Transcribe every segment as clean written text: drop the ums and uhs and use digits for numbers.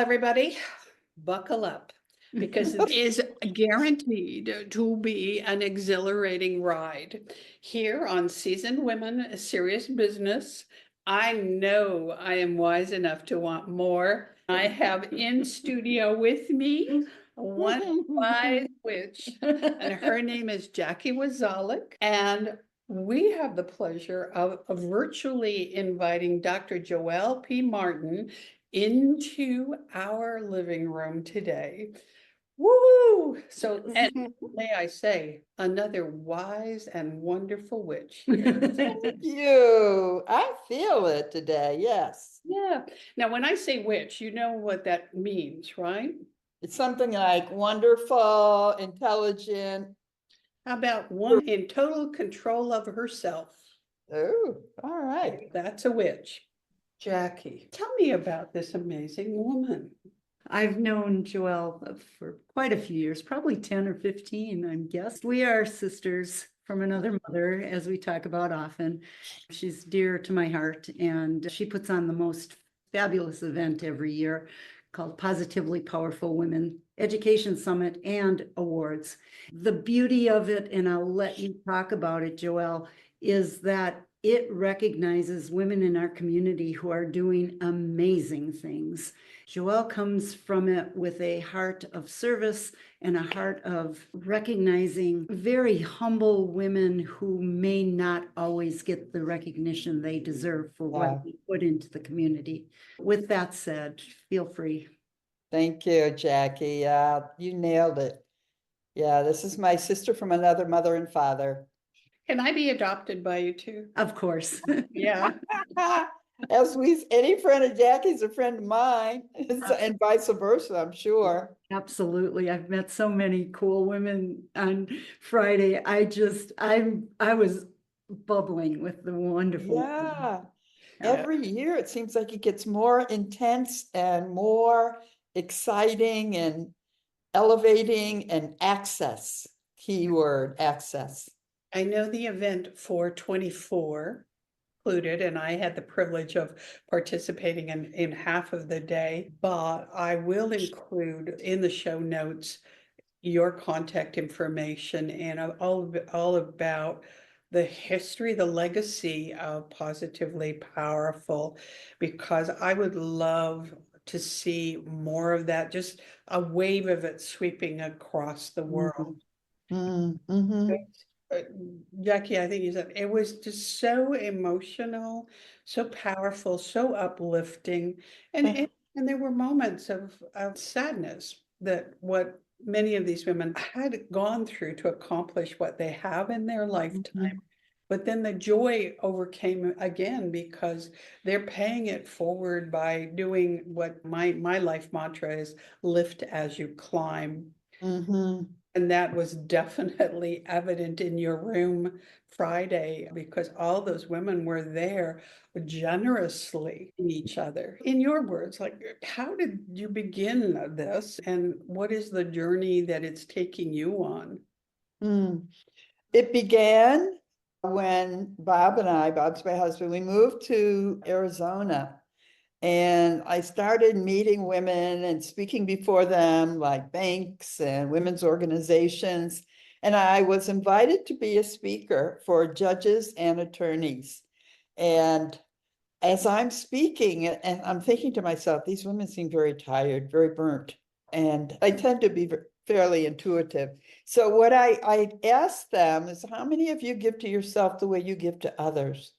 Everybody, buckle up because it is guaranteed to be an exhilarating ride. Here on Seasoned Women, Serious Business, I know I am wise enough to want more. I have in studio with me one wise witch, and her name is Jackie Wazalik. And we have the pleasure of virtually inviting Dr. Joelle P. Martin into our living room today. Woo! So, and may I say, another wise and wonderful witch here. Thank you. I feel it today. Yes. Yeah. Now, when I say witch, you know what that means, right? It's something like wonderful, intelligent. How about one in total control of herself? Oh, all right. That's a witch. Jackie, tell me about this amazing woman. I've known Joelle for quite a few years, probably 10 or 15, I'm guessing. We are sisters from another mother, as we talk about often. She's dear to my heart, and she puts on the most fabulous event every year called Positively Powerful Women Education Summit and Awards. The beauty of it, and I'll let you talk about it, Joelle, is that it recognizes women in our community who are doing amazing things. Joelle comes from it with a heart of service and a heart of recognizing very humble women who may not always get the recognition they deserve for what we put into the community. With that said, feel free. Thank you, Jackie. You nailed it. Yeah, this is my sister from another mother and father. Can I be adopted by you too? Of course. Yeah. Any friend of Jackie's a friend of mine, and vice versa, I'm sure. Absolutely. I've met so many cool women on Friday. I was bubbling with the wonderful. Yeah. Every year it seems like it gets more intense and more exciting and elevating, and access, keyword access. I know the event for 24 included, and I had the privilege of participating in half of the day, but I will include in the show notes your contact information and all about the history, the legacy of Positively Powerful, because I would love to see more of that, just a wave of it sweeping across the world. Mm-hmm. Jackie, I think you said it was just so emotional, so powerful, so uplifting. And there were moments of sadness that what many of these women had gone through to accomplish what they have in their lifetime. But then the joy overcame again because they're paying it forward by doing what my life mantra is: lift as you climb. Mm-hmm. And that was definitely evident in your room Friday because all those women were there generously in each other. In your words, like, how did you begin this and what is the journey that it's taking you on? It began when Bob's my husband, we moved to Arizona. And I started meeting women and speaking before them, like banks and women's organizations. And I was invited to be a speaker for judges and attorneys. And as I'm speaking, and I'm thinking to myself, these women seem very tired, very burnt. And I tend to be fairly intuitive. So what I asked them is, how many of you give to yourself the way you give to others?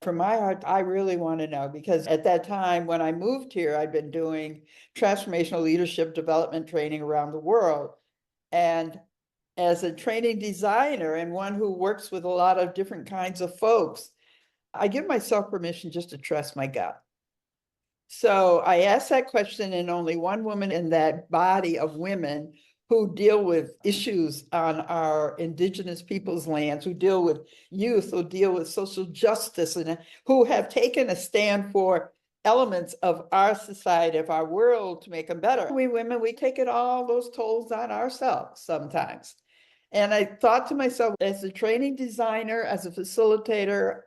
For my heart, I really want to know, because at that time when I moved here, I'd been doing transformational leadership development training around the world. And as a training designer and one who works with a lot of different kinds of folks, I give myself permission just to trust my gut. So I asked that question, and only one woman in that body of women who deal with issues on our indigenous people's lands, who deal with youth, who deal with social justice, and who have taken a stand for elements of our society, of our world, to make them better. We women, we take it all those tolls on ourselves sometimes. And I thought to myself, as a training designer, as a facilitator,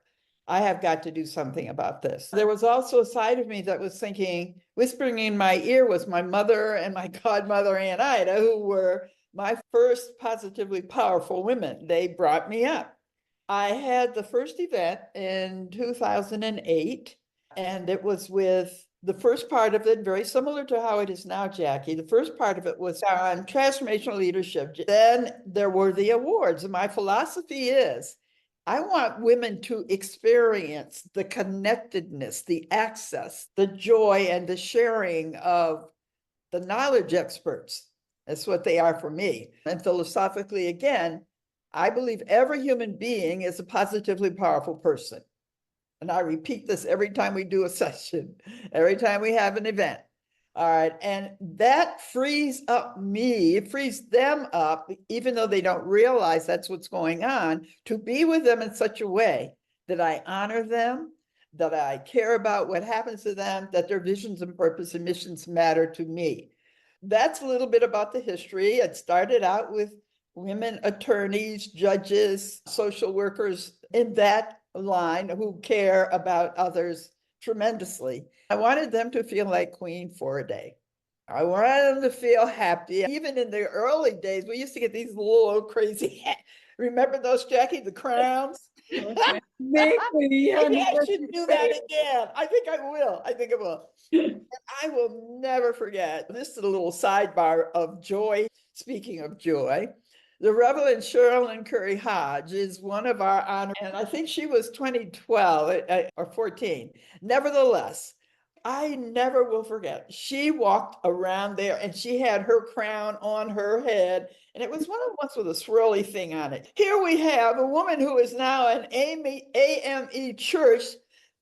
I have got to do something about this. There was also a side of me that was thinking, whispering in my ear was my mother and my godmother, Aunt Ida, who were my first positively powerful women. They brought me up. I had the first event in 2008, and it was with the first part of it, very similar to how it is now, Jackie. The first part of it was on transformational leadership. Then there were the awards. And my philosophy is I want women to experience the connectedness, the access, the joy, and the sharing of the knowledge experts. That's what they are for me. And philosophically, again, I believe every human being is a positively powerful person. And I repeat this every time we do a session, every time we have an event. All right. And that frees up me, it frees them up, even though they don't realize that's what's going on, to be with them in such a way that I honor them, that I care about what happens to them, that their visions and purpose and missions matter to me. That's a little bit about the history. It started out with women attorneys, judges, social workers in that line who care about others tremendously. I wanted them to feel like Queen for a day. I wanted them to feel happy. Even in the early days, we used to get these little crazy, remember those, Jackie, the crowns? Maybe I should do that again. I think I will. I think I will. I will never forget. This is a little sidebar of joy. Speaking of joy, the Reverend Sherilyn Curry Hodge is one of our honor, and I think she was 2012 or 14. Nevertheless, I never will forget. She walked around there and she had her crown on her head, and it was one of the ones with a swirly thing on it. Here we have a woman who is now an AME church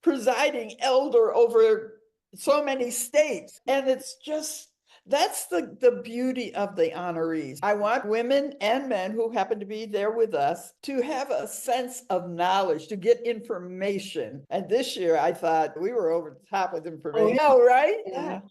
presiding elder over so many states. And it's just, that's the beauty of the honorees. I want women and men who happen to be there with us to have a sense of knowledge, to get information. And this year I thought we were over the top with information. Oh, right? Yeah.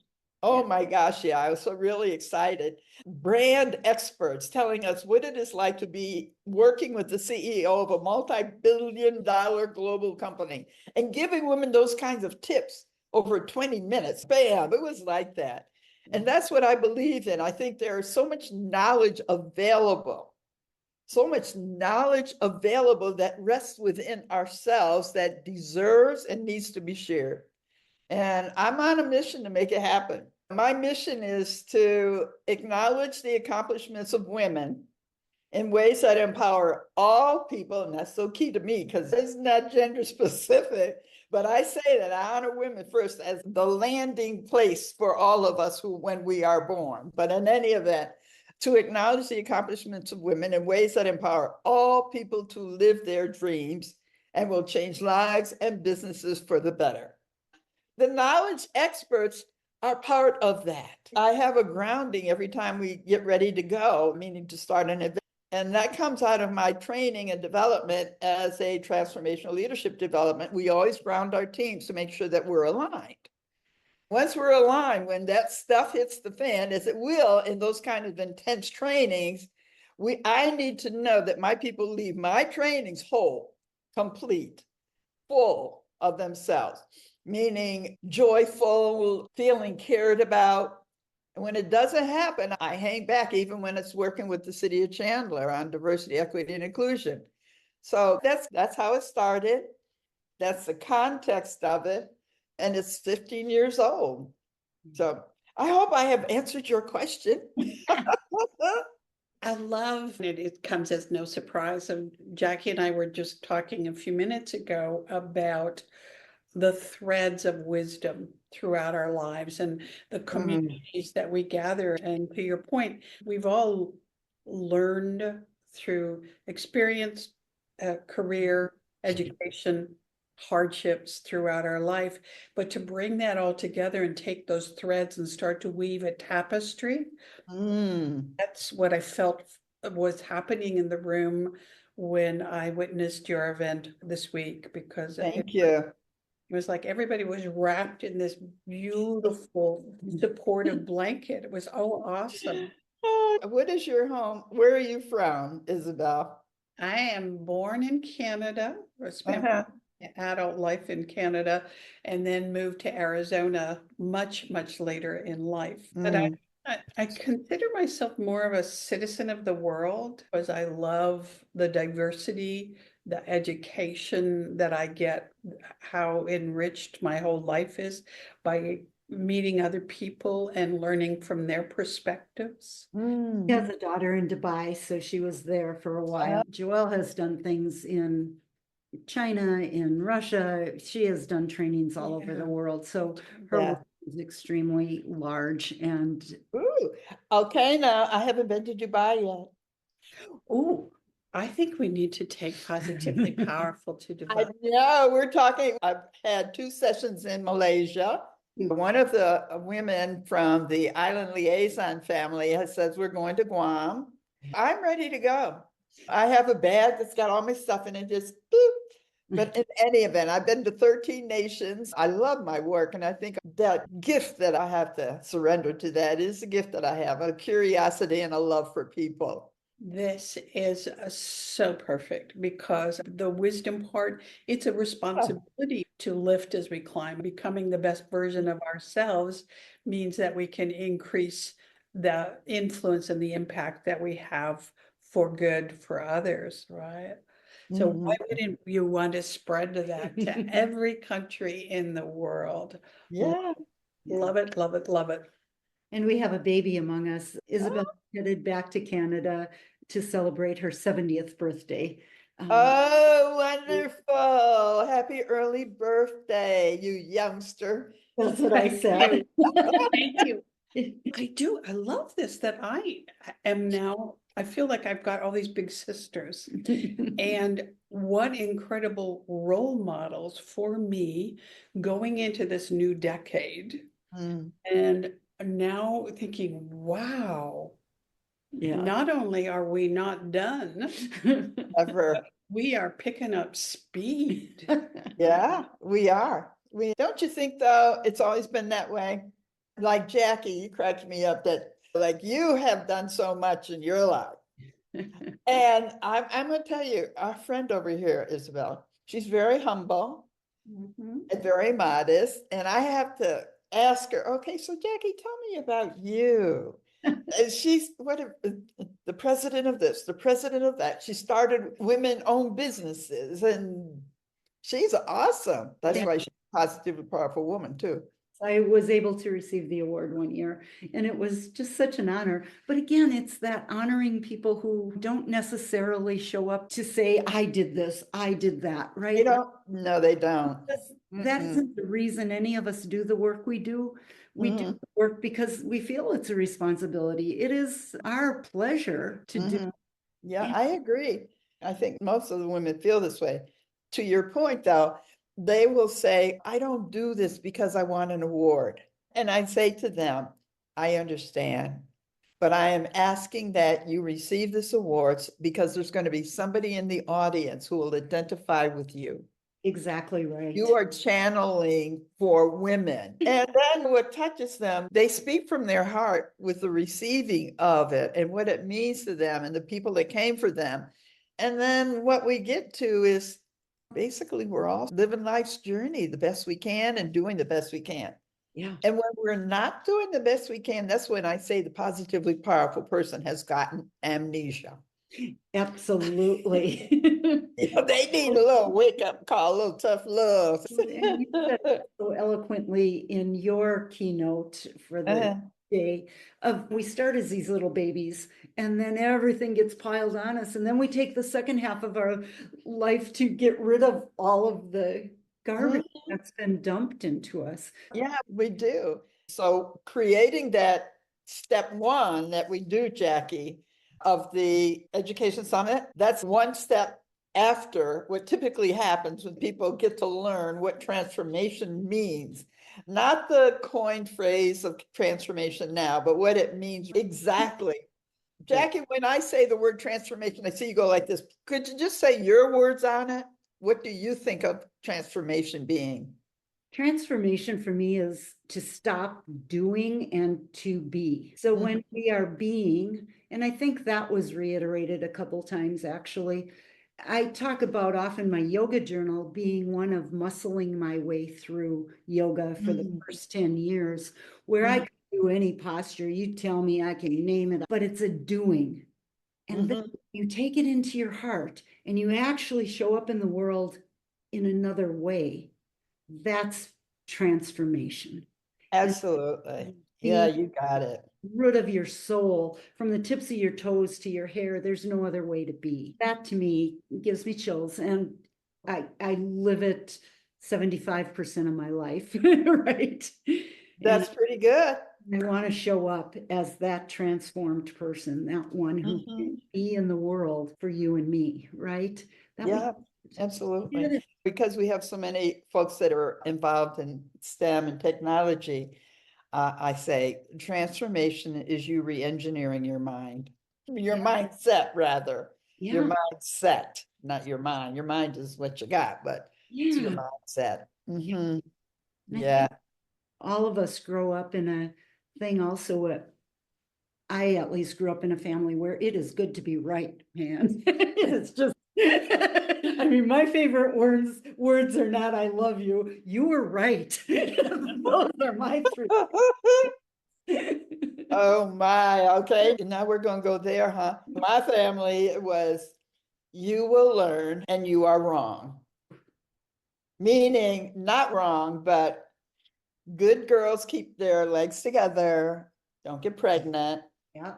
Oh my gosh, yeah, I was so really excited. Brand experts telling us what it is like to be working with the CEO of a multi-billion-dollar global company and giving women those kinds of tips over 20 minutes. Bam, it was like that. And that's what I believe in. I think there is so much knowledge available, that rests within ourselves that deserves and needs to be shared. And I'm on a mission to make it happen. My mission is to acknowledge the accomplishments of women in ways that empower all people. And that's so key to me because it's not gender specific. But I say that I honor women first as the landing place for all of us when we are born. But in any event, to acknowledge the accomplishments of women in ways that empower all people to live their dreams and will change lives and businesses for the better. The knowledge experts are part of that. I have a grounding every time we get ready to go, meaning to start an event. And that comes out of my training and development as a transformational leadership development. We always ground our teams to make sure that we're aligned. Once we're aligned, when that stuff hits the fan, as it will in those kind of intense trainings, I need to know that my people leave my trainings whole, complete, full of themselves, meaning joyful, feeling cared about. And when it doesn't happen, I hang back, even when it's working with the city of Chandler on diversity, equity, and inclusion. So that's how it started. That's the context of it. And it's 15 years old. So I hope I have answered your question. I love it. It comes as no surprise. And Jackie and I were just talking a few minutes ago about the threads of wisdom throughout our lives and the communities that we gather. And to your point, we've all learned through experience, career, education, hardships throughout our life, but to bring that all together and take those threads and start to weave a tapestry, that's what I felt was happening in the room when I witnessed your event this week, because Thank you. it was like everybody was wrapped in this beautiful supportive blanket. It was so awesome. What is your home? Where are you from, Isabel? I am born in Canada. I spent adult life in Canada and then moved to Arizona much, much later in life. But Mm. I consider myself more of a citizen of the world because I love the diversity, the education that I get, how enriched my whole life is by meeting other people and learning from their perspectives. She has a daughter in Dubai, so she was there for a while. Joelle has done things in China, in Russia. She has done trainings all over the Yeah. world. So her Yeah. work is extremely large and Ooh, okay, now I haven't been to Dubai yet. Oh, I think we need to take Positively Powerful to I Dubai. know, we're talking, I've had 2 sessions in Malaysia. One of the women from the Island Liaison family has says we're going to Guam. I'm ready to go. I have a bag that's got all my stuff in it, just boop. But in any event, I've been to 13 nations. I love my work, and I think that gift that I have to surrender to that is the gift that I have, a curiosity and a love for people. This is so perfect because the wisdom part, it's a responsibility to lift as we climb. Becoming the best version of ourselves means that we can increase the influence and the impact that we have for good for others, right? So why Mhm. wouldn't you want to spread that to every country in the world? Yeah. Love it, love it, love it. and we have a baby among us. Isabel Oh, headed back to Canada to celebrate her 70th birthday. oh, wonderful. Happy early birthday, you youngster. That's what I Thank said. you. Thank you. I do. I love this that I am now, I feel like I've got all these big sisters. And what incredible role models for me going into this new decade. Mm, And now thinking, wow, Yeah. not only are we not done, ever. we are picking up speed. Yeah, we are. We don't you think though, it's always been that way? Like Jackie, you cracked me up that like you have done so much in your life. And I'm gonna tell you, our friend over here, Isabel, she's very humble Mhm. and very modest. And I have to ask her, okay, so Jackie, tell me about you. And she's the president of this, the president of that. She started women-owned businesses and she's awesome. That's Yeah. why she's a positively powerful woman too. I was able to receive the award one year, and it was just such an honor. But again, it's that honoring people who don't necessarily show up to say, I did this, I did that, You right? know, no, they don't. That Mm-mm. isn't the reason any of us do the work we do. We do Mhm. the work because we feel it's a responsibility. It is our pleasure to do. Mhm. Yeah, I agree. I think most of the women feel this way. To your point, though, they will say, I don't do this because I want an award. And I say to them, I understand, but I am asking that you receive this awards because there's going to be somebody in the audience who will identify with you. Exactly right. You are channeling for women. And then what touches them, they speak from their heart with the receiving of it and what it means to them and the people that came for them. And then what we get to is basically we're all living life's journey the best we can and doing the best we can. Yeah. And when we're not doing the best we can, that's when I say the positively powerful person has gotten amnesia. Absolutely. You know, they need a little wake up call, a little tough love. And you said it so eloquently in your keynote for the day of we start as these little babies and then everything gets piled on us and then we take the second half of our life to get rid of all of the garbage that's been dumped into us. Yeah, we do. So creating that step one that we do, Jackie, of the Education Summit, that's one step after what typically happens when people get to learn what transformation means. Not the coined phrase of transformation now, but what it means exactly. Jackie, when I say the word transformation, I see you go like this. Could you just say your words on it? What do you think of transformation being? Transformation for me is to stop doing and to be. So when we are being, and I think that was reiterated a couple times actually, I talk about often my yoga journal being one of muscling my way through yoga for the first 10 years, where I could do any posture. You tell me, I can name it, but it's a doing. And then you take it into your heart and you actually show up in the world in another way. That's transformation. Absolutely. Yeah, you got it. Root of your soul, from the tips of your toes to your hair. There's no other way to be. That to me gives me chills, and I live it 75% of my life, right? That's pretty good. I want to show up as that transformed person, that one who can be in the world for you and me, right? Yeah, absolutely. Because we have so many folks that are involved in STEM and technology, I say transformation is you re-engineering your mind, your mindset rather, your mindset, not your mind. Your mind is what you got, but it's your mindset. Yeah. All of us grow up in a thing also. I at least grew up in a family where it is good to be right, man. It's just, I mean, my favorite words are not "I love you." You were right. Those are my three. Oh my, okay. Now we're gonna go there, huh? My family was, you will learn and you are wrong. Meaning not wrong, but good girls keep their legs together, don't get pregnant. Yeah.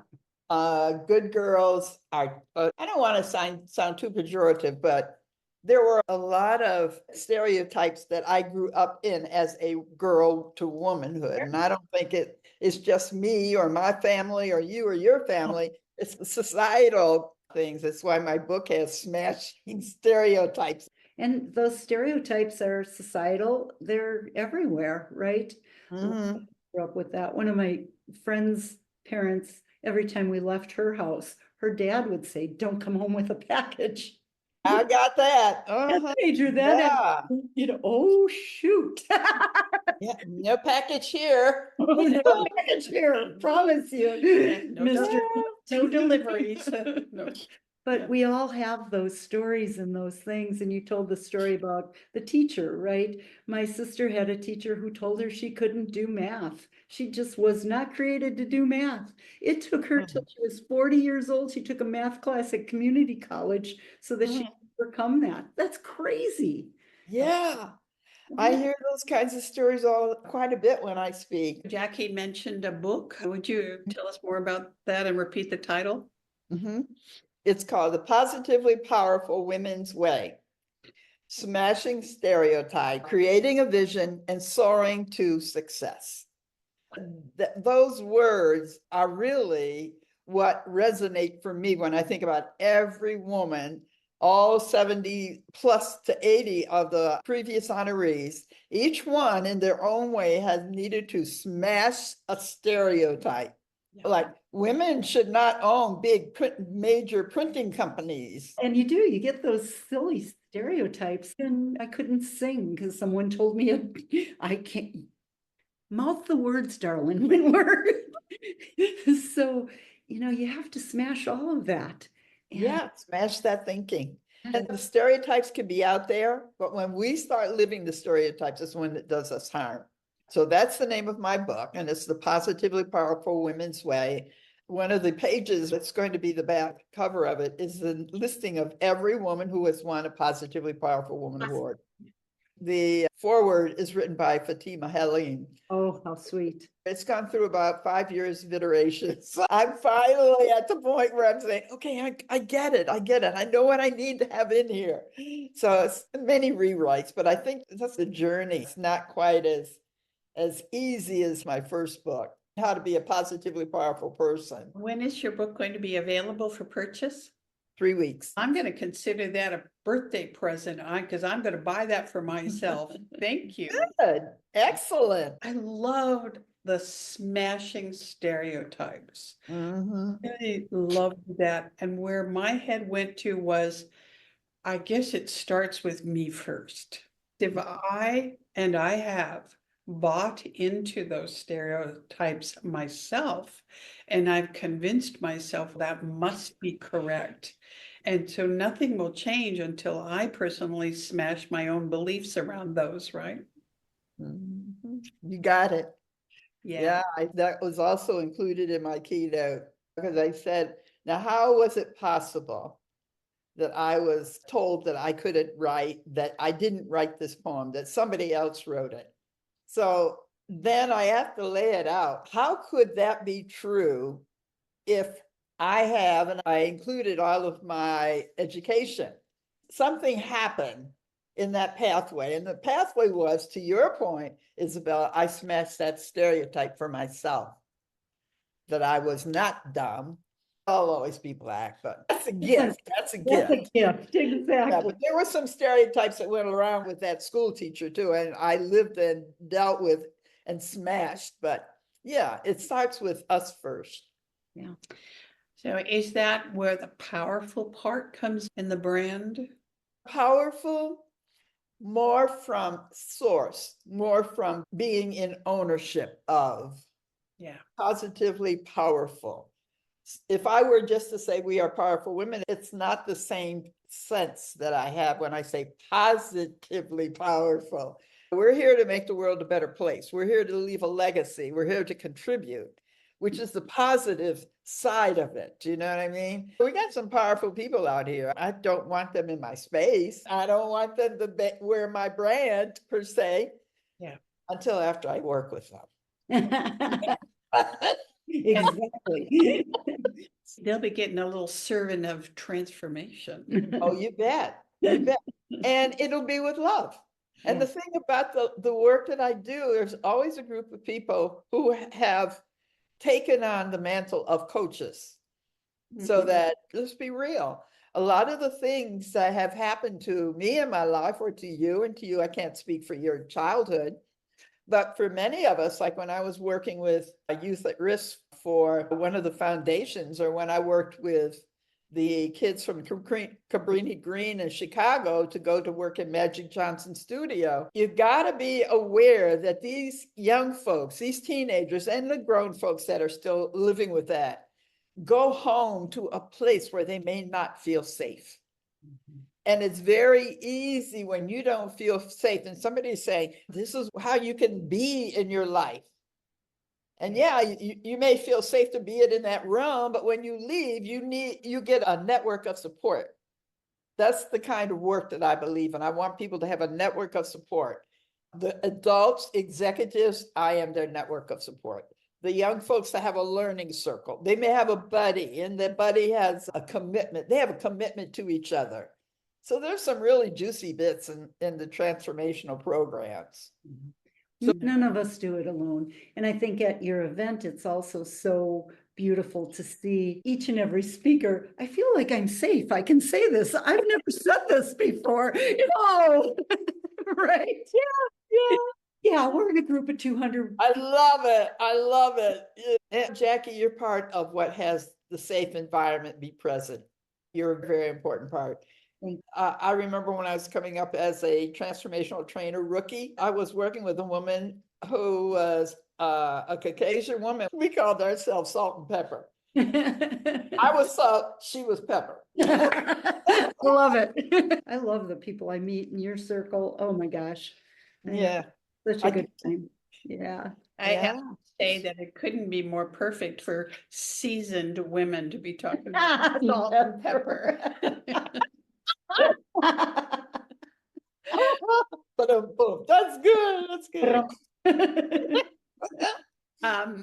Good girls are, I don't want to sound too pejorative, but there were a lot of stereotypes that I grew up in as a girl to womanhood. And I don't think it is just me or my family or you or your family. It's societal things. That's why my book has Smashing Stereotypes. And those stereotypes are societal. They're everywhere, right? I grew up with that. One of my friends' parents, every time we left her house, her dad would say, "Don't come home with a package." I got that. Major that, oh shoot. Yeah, no package here. No package here, promise you, Mr. No deliveries. No. But we all have those stories and those things. And you told the story about the teacher, right? My sister had a teacher who told her she couldn't do math. She just was not created to do math. It took her till she was 40 years old. She took a math class at community college so that she could overcome that. That's crazy. Yeah. I hear those kinds of stories quite a bit when I speak. Jackie mentioned a book. Would you tell us more about that and repeat the title? It's called The Positively Powerful Women's Way: Smashing Stereotypes, Creating a Vision, and Soaring to Success. Those words are really what resonate for me when I think about every woman, all 70 plus to 80 of the previous honorees. Each one in their own way has needed to smash a stereotype. Like women should not own major printing companies. And you get those silly stereotypes. And I couldn't sing because someone told me I can't mouth the words, darling, when we're so, you have to smash all of that. Yeah, smash that thinking. And the stereotypes can be out there, but when we start living the stereotypes, it's when it does us harm. So that's the name of my book, and it's The Positively Powerful Women's Way. One of the pages that's going to be the back cover of it is the listing of every woman who has won a Positively Powerful Woman Award. The foreword is written by Fatima Helene. Oh, how sweet. It's gone through about 5 years of iterations. So I'm finally at the point where I'm saying, okay, I get it. I know what I need to have in here. So it's many rewrites, but I think that's the journey. It's not quite as easy as my first book, How to Be a Positively Powerful Person. When is your book going to be available for purchase? 3 weeks. I'm going to consider that a birthday present because I'm going to buy that for myself. Thank you. Good. Excellent. I loved the smashing stereotypes. I loved that. And where my head went to was, I guess it starts with me first. If I have bought into those stereotypes myself, and I've convinced myself that must be correct. And so nothing will change until I personally smash my own beliefs around those, right? Mhm. You got it. Yeah, that was also included in my keynote because I said, now, how was it possible that I was told that I couldn't write, that I didn't write this poem, that somebody else wrote it? So then I have to lay it out. How could that be true if I have, and I included all of my education? Something happened in that pathway. And the pathway was, to your point, Isabel, I smashed that stereotype for myself that I was not dumb. I'll always be Black, but that's a gift. That's a That's a gift. gift, Yeah, exactly. but there were some stereotypes that went around with that school teacher too, and I lived and dealt with and smashed. But yeah, it starts with us first. Yeah. So is that where the powerful part comes in the brand? Powerful, more from source, more from being in ownership of. Yeah. Positively powerful. If I were just to say we are powerful women, it's not the same sense that I have when I say positively powerful. We're here to make the world a better place. We're here to leave a legacy. We're here to contribute, which is the positive side of it. Do you know what I mean? We got some powerful people out here. I don't want them in my space. I don't want them to wear my brand per se. Yeah. Until after I work with them. Exactly. They'll be getting a little serving of transformation. Oh, you bet. You bet. And it'll be with love. And Yeah. the thing about the work that I do, there's always a group of people who have taken on the mantle of coaches. So Mhm. that, let's be real, a lot of the things that have happened to me in my life, or to you, and to you, I can't speak for your childhood, but for many of us, like when I was working with youth at risk for one of the foundations, or when I worked with the kids from Cabrini Green in Chicago to go to work in Magic Johnson's studio, you got to be aware that these young folks, these teenagers, and the grown folks that are still living with that, go home to a place where they may not feel safe. And it's very easy when you don't feel safe and somebody's saying, this is how you can be in your life. And yeah, you may feel safe to be it in that realm, but when you leave, you get a network of support. That's the kind of work that I believe in. I want people to have a network of support. The adults, executives, I am their network of support. The young folks that have a learning circle, they may have a buddy, and the buddy has a commitment. They have a commitment to each other. So there's some really juicy bits in the transformational programs. So none of us do it alone. And I think at your event, it's also so beautiful to see each and every speaker. I feel like I'm safe. I can say this. I've never said this before. Oh, right. Yeah. Yeah, we're in a group of 200. I love it. I love it. And Jackie, you're part of what has the safe environment be present. You're a very important part. I remember when I was coming up as a transformational trainer rookie, I was working with a woman who was a Caucasian woman. We called ourselves salt and pepper. I was salt, she was pepper. I love it. I love the people I meet in your circle. Oh my gosh. Yeah. Such a good time. Yeah. I have to say that it couldn't be more perfect for seasoned women to be talking about salt and pepper. But that's good. That's good. I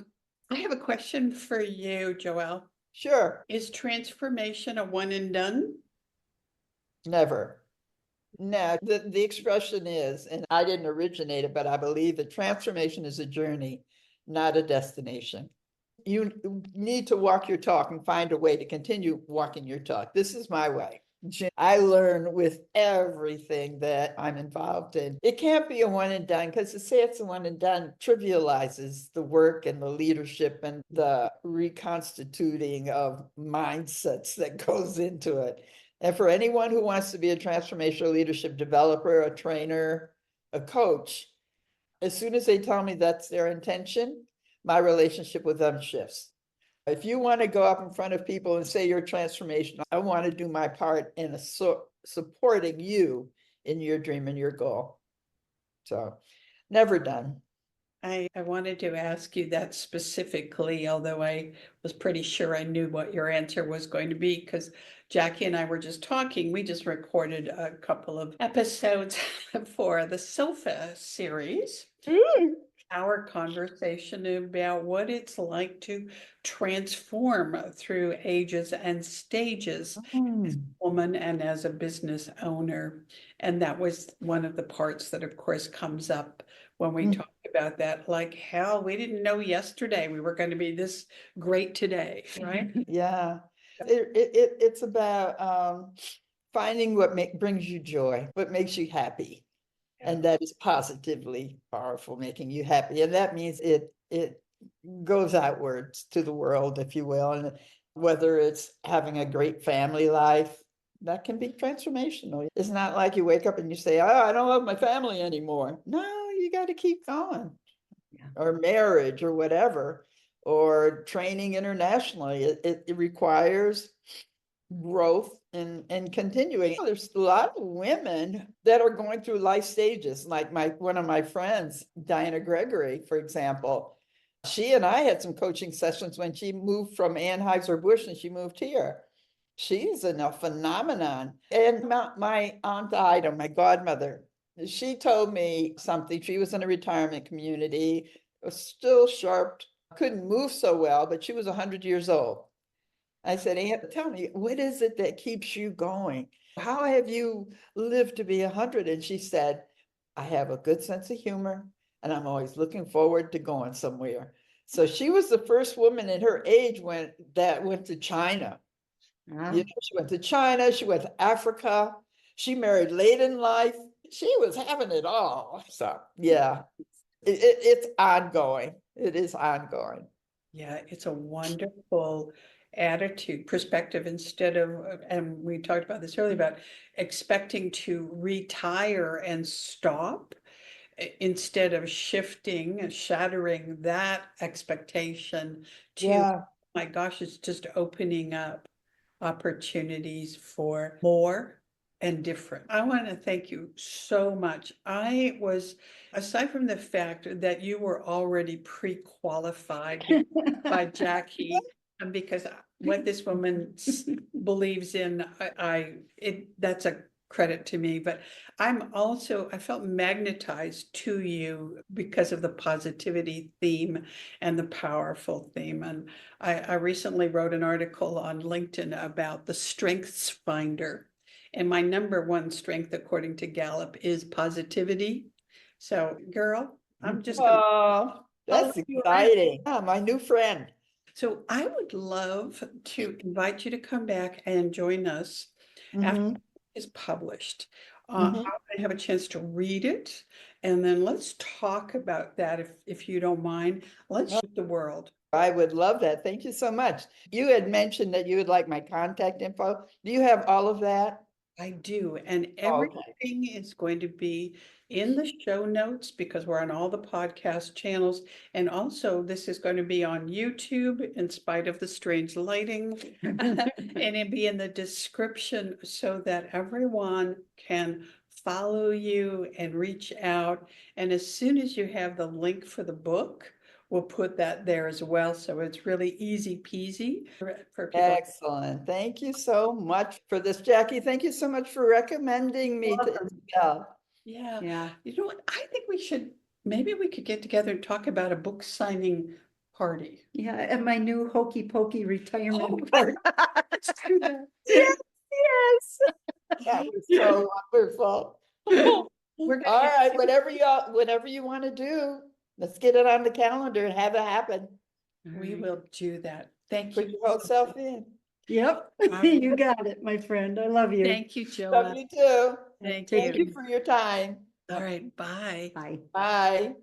have a question for you, Joelle. Sure. Is transformation a one and done? Never. No, the expression is, and I didn't originate it, but I believe that transformation is a journey, not a destination. You need to walk your talk and find a way to continue walking your talk. This is my way. I learn with everything that I'm involved in. It can't be a one and done, because to say it's a one and done trivializes the work and the leadership and the reconstituting of mindsets that goes into it. And for anyone who wants to be a transformational leadership developer, a trainer, a coach, as soon as they tell me that's their intention, my relationship with them shifts. If you want to go up in front of people and say you're transformational, I want to do my part in supporting you in your dream and your goal. So never done. I wanted to ask you that specifically, although I was pretty sure I knew what your answer was going to be, because Jackie and I were just talking. We just recorded a couple of episodes for the Sofa series. Our conversation about what it's like to transform through ages and stages as a woman and as a business owner. And that was one of the parts that, of course, comes up when we talk about that. Like, hell, we didn't know yesterday we were going to be this great today, right? Yeah, it's about finding what brings you joy, what makes you happy. And that is positively powerful, making you happy. And that means it goes outwards to the world, if you will. And whether it's having a great family life, that can be transformational. It's not like you wake up and you say, oh, I don't love my family anymore. No, you got to keep going. Yeah. Or marriage or whatever, or training internationally. It requires growth and continuing. There's a lot of women that are going through life stages, like one of my friends, Diana Gregory, for example. She and I had some coaching sessions when she moved from Anheuser-Busch and she moved here. She's a phenomenon. And my Aunt Ida, my godmother, she told me something. She was in a retirement community, was still sharp, couldn't move so well, but she was 100 years old. I said, Aunt, tell me, what is it that keeps you going? How have you lived to be 100? And she said, I have a good sense of humor, and I'm always looking forward to going somewhere. So she was the first woman in her age that went to China. Wow. She went to China, she went to Africa, she married late in life. She was having it all. So yeah, it's ongoing. It is ongoing. Yeah, it's a wonderful attitude, perspective, instead of, and we talked about this earlier, about expecting to retire and stop, instead of shifting and shattering that expectation to, Yeah. my gosh, it's just opening up opportunities for more and different. I want to thank you so much. I was, aside from the fact that you were already pre-qualified by Jackie, and because what this woman believes in, that's a credit to me, but I felt magnetized to you because of the positivity theme and the powerful theme. And I recently wrote an article on LinkedIn about the Strengths Finder. And my number one strength, according to Gallup, is positivity. So, girl, I'm just going to. Oh, that's exciting. Yeah, my new friend. So I would love to invite you to come back and join us after it's published. I want to have a chance to read it, and then let's talk about that if you don't mind. Let's shoot the world. I would love that. Thank you so much. You had mentioned that you would like my contact info. Do you have all of that? I do, and Okay. everything is going to be in the show notes because we're on all the podcast channels. And also, this is going to be on YouTube in spite of the strange lighting. And it'll be in the description so that everyone can follow you and reach out. And as soon as you have the link for the book, we'll put that there as well. So it's really easy peasy for people. Excellent. Thank you so much for this, Jackie. Thank you so much for recommending me to Isabel. Yeah. Yeah. You know what? I think maybe we could get together and talk about a book signing party. Yeah, at my new hokey pokey retirement party. Let's do that. Yes, yes. That was so wonderful. We're All gonna right, whatever you want to do, let's get it on the calendar and have it happen. we will do that. Thank Put you. your whole self in. Yep, you got it, my friend. I love you. Thank you, Love Joanne. you too. Thank Thank you. you for your time. All right, bye. Bye. Bye.